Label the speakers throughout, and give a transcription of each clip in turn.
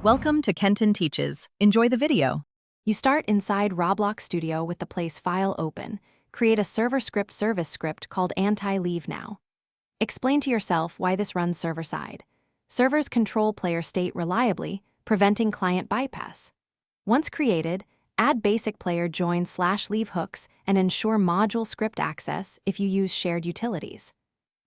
Speaker 1: Welcome to Kenton Teaches. Enjoy the video.
Speaker 2: You start inside Roblox Studio with the place file open. Create a server script service script called anti-leave now. Explain to yourself why this runs server-side. Servers control player state reliably, preventing client bypass. Once created, add basic player join/leave hooks and ensure module script access if you use shared utilities.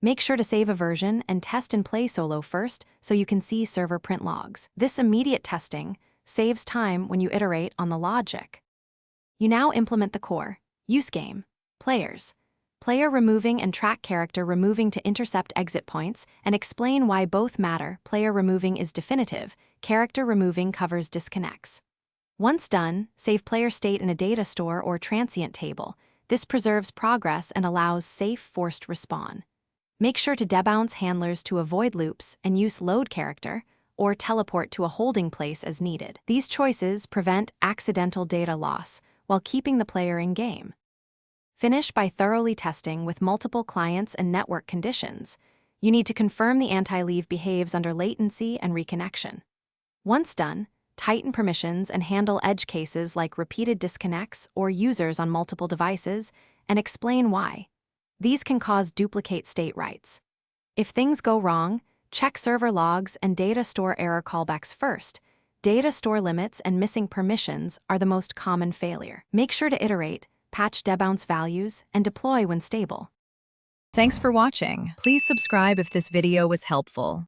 Speaker 2: Make sure to save a version and test and play solo first so you can see server print logs. This immediate testing saves time when you iterate on the logic. You now implement the core, use game, players, player removing and track character removing to intercept exit points, and explain why both matter. Player removing is definitive, character removing covers disconnects. Once done, save player state in a data store or transient table. This preserves progress and allows safe forced respawn. Make sure to debounce handlers to avoid loops and use load character or teleport to a holding place as needed. These choices prevent accidental data loss while keeping the player in game. Finish by thoroughly testing with multiple clients and network conditions. You need to confirm the anti-leave behaves under latency and reconnection. Once done, tighten permissions and handle edge cases like repeated disconnects or users on multiple devices, and explain why. These can cause duplicate state writes. If things go wrong, check server logs and data store error callbacks first. Data store limits and missing permissions are the most common failure. Make sure to iterate, patch debounce values, and deploy when stable.
Speaker 1: Thanks for watching. Please subscribe if this video was helpful.